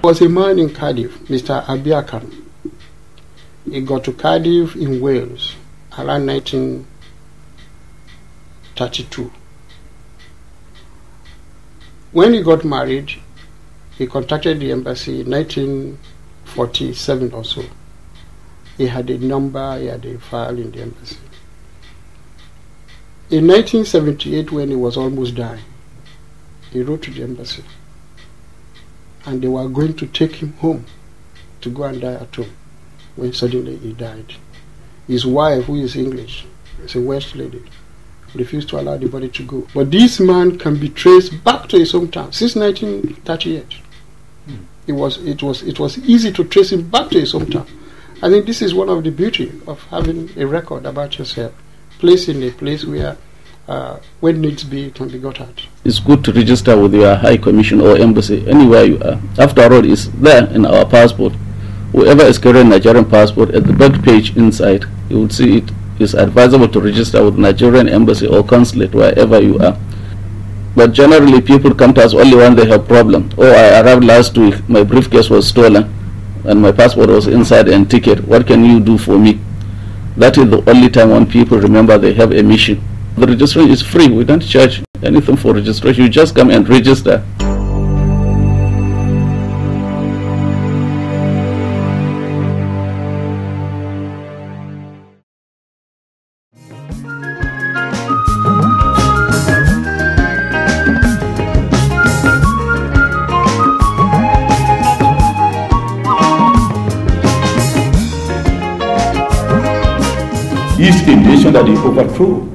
There was a man in Cardiff, Mr. Abiakan. He got to Cardiff in Wales around 1932. When he got married, he contacted the embassy in 1947 or so. He had a number, he had a file in the embassy. In 1978, when he was almost dying, he wrote to the embassy, and they were going to take him home to go and die at home, when suddenly he died. His wife, who is English, is a Welsh lady, refused to allow the body to go. But this man can be traced back to his hometown since 1938. It was easy to trace him back to his hometown. I think this is one of the beauty of having a record about yourself, placed in a place where, when needs be, it can be got at. It's good to register with your High Commission or embassy anywhere you are. After all, it's there in our passport. Whoever is carrying a Nigerian passport, at the back page inside, you will see it is advisable to register with Nigerian embassy or consulate wherever you are. But generally, people come to us only when they have problem. Oh, I arrived last week, my briefcase was stolen, and my passport was inside and ticket. What can you do for me? That is the only time when people remember they have a mission. The registration is free. We don't charge anything for registration. You just come and register. Is a nation that they overthrow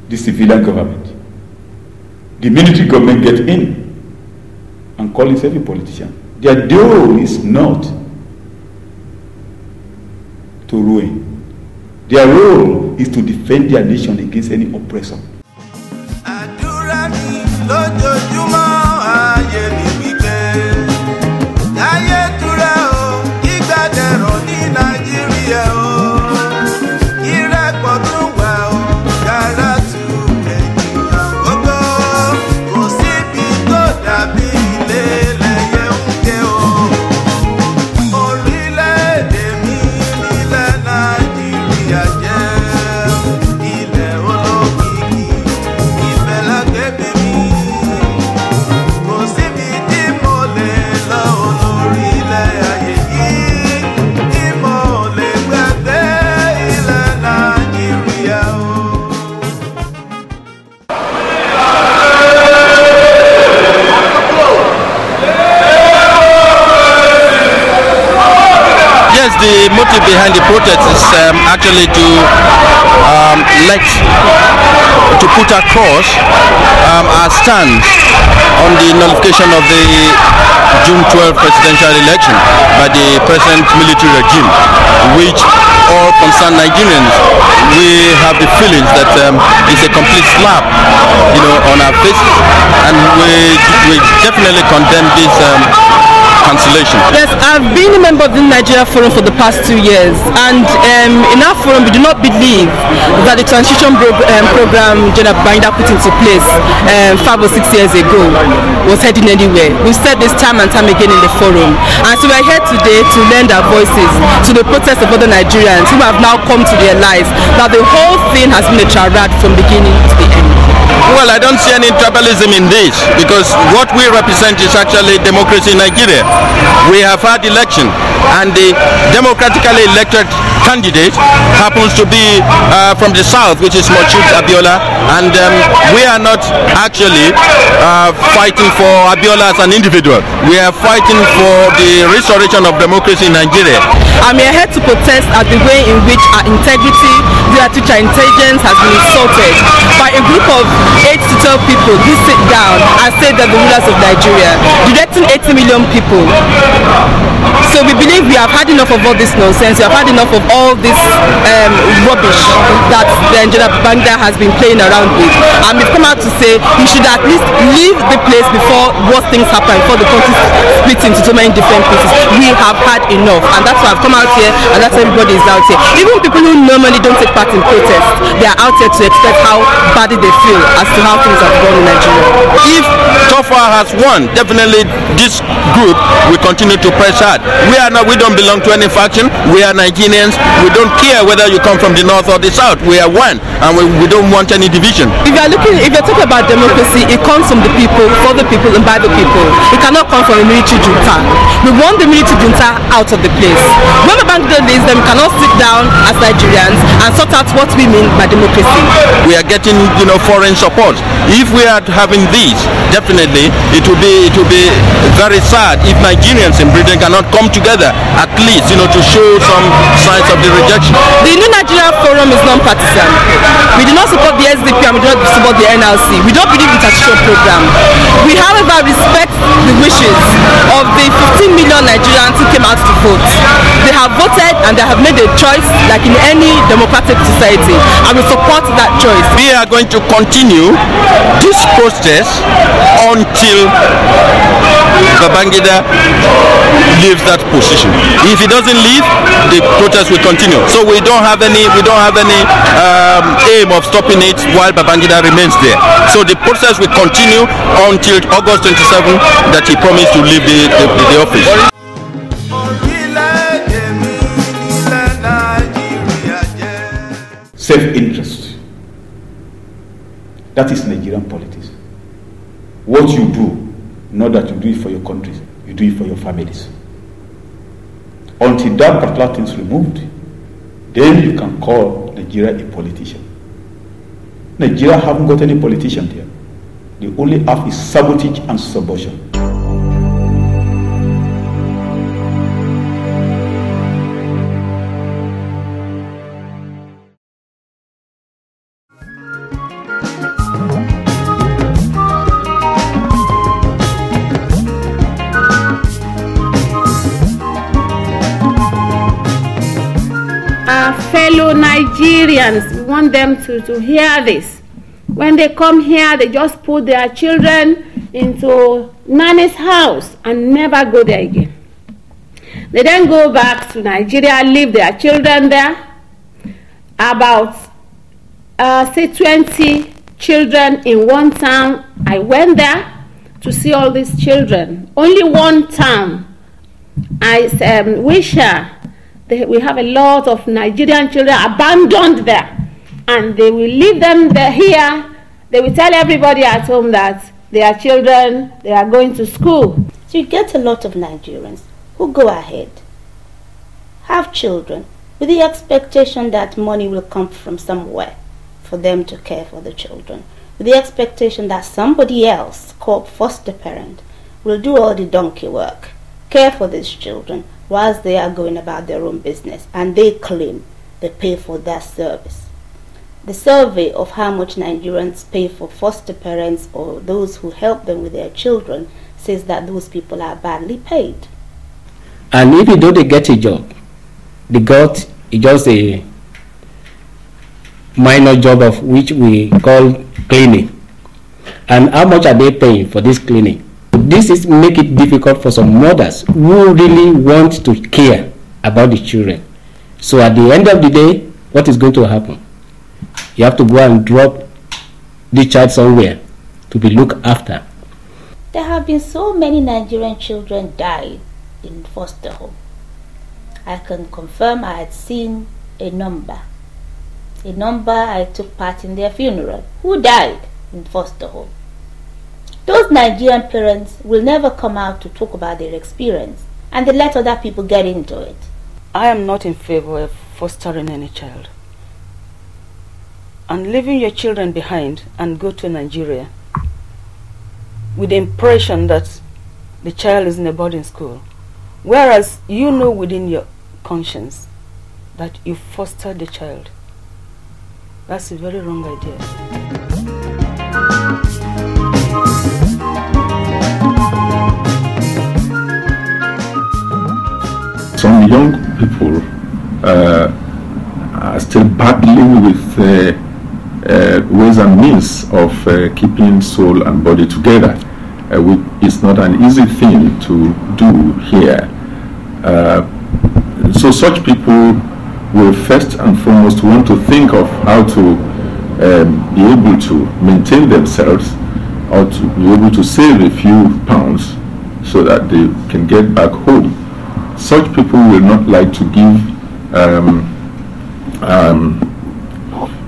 the civilian government. The military government gets in and call itself a politician. Their role is not to ruin. Their role is to defend their nation against any oppressor. The motive behind the protest is actually to put across our stance on the nullification of the June 12 presidential election by the present military regime, which all concerned Nigerians, we have the feelings that it's a complete slap, on our faces, and we definitely condemn this cancellation. Yes, I've been a member of the Nigeria Forum for the past 2 years, and in our forum we do not believe that the transition program General Babangida put into place 5 or 6 years ago was heading anywhere. We've said this time and time again in the forum, and so we're here today to lend our voices to the protest of other Nigerians who have now come to realize that the whole thing has been a charade from beginning to the end. Well, I don't see any tribalism in this, because what we represent is actually democracy in Nigeria. We have had election, and the democratically elected candidate happens to be from the south, which is Mochud Abiola, and we are not actually fighting for Abiola as an individual. We are fighting for the restoration of democracy in Nigeria. I'm here to protest at the way in which our integrity, our intelligence has been insulted by a group of 8 to 12 people who sit down and say that the rulers of Nigeria, directing 80 million people. So So we believe we have had enough of all this nonsense, we have had enough of all this rubbish that General Babangida has been playing around with. And we've come out to say he should at least leave the place before worse things happen, before the country splits into so many different pieces. We have had enough, and that's why I've come out here, and that's why everybody is out here. Even people who normally don't take part in protests, they are out here to express how badly they feel as to how things have gone in Nigeria. If Tofa has won, definitely this group will continue to press hard. We don't belong to any faction. We are Nigerians. We don't care whether you come from the north or the south. We are one, and we don't want any division. If you're talking about democracy, it comes from the people, for the people, and by the people. It cannot come from a military junta. We want the military junta out of the place. When Babangida leaves, then we cannot sit down as Nigerians and sort out what we mean by democracy. We are getting, foreign support. If we are having these, definitely it will be very sad if Nigerians in Britain cannot come together at least, to show some signs of the rejection. The New Nigeria Forum is non-partisan. We do not support the SDP and we do not support the NLC. We don't believe in the transition program. We, however, respect the wishes of the 15 million Nigerians who came out to vote. They have voted and they have made a choice like in any democratic society, and we support that choice. We are going to continue this process until Babangida leaves that position. If he doesn't leave, the protest will continue. So we don't have any aim of stopping it while Babangida remains there. So the process will continue until August 27 that he promised to leave the office. Self-interest. That is Nigerian politics. What you do, not that you do it for your countries, you do it for your families. Until that particular thing is removed, then you can call Nigeria a politician. Nigeria haven't got any politician there. They only have is sabotage and subversion. Fellow Nigerians, we want them to hear this. When they come here, they just put their children into nanny's house and never go there again. They then go back to Nigeria, leave their children there. About, say 20 children in one town. I went there to see all these children. Only one town. I wish we have a lot of Nigerian children abandoned there, and they will leave them there here. They will tell everybody at home that their children, they are going to school. So you get a lot of Nigerians who go ahead, have children, with the expectation that money will come from somewhere for them to care for the children, with the expectation that somebody else, called foster parent, will do all the donkey work, care for these children, whilst they are going about their own business, and they claim they pay for that service. The survey of how much Nigerians pay for foster parents or those who help them with their children says that those people are badly paid. And even though they get a job, they got just a minor job of which we call cleaning. And how much are they paying for this cleaning? This is make it difficult for some mothers who really want to care about the children. So at the end of the day, what is going to happen? You have to go and drop the child somewhere to be looked after. There have been so many Nigerian children died in foster home. I can confirm I had seen a number. I took part in their funeral. Who died in foster home? Those Nigerian parents will never come out to talk about their experience, and they let other people get into it. I am not in favor of fostering any child. And leaving your children behind and go to Nigeria with the impression that the child is in a boarding school, whereas you know within your conscience that you fostered the child. That's a very wrong idea. Some young people are still battling with ways and means of keeping soul and body together. It's not an easy thing to do here. So such people will first and foremost want to think of how to be able to maintain themselves, or to be able to save a few pounds so that they can get back home. Such people will not like to give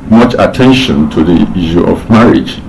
much attention to the issue of marriage.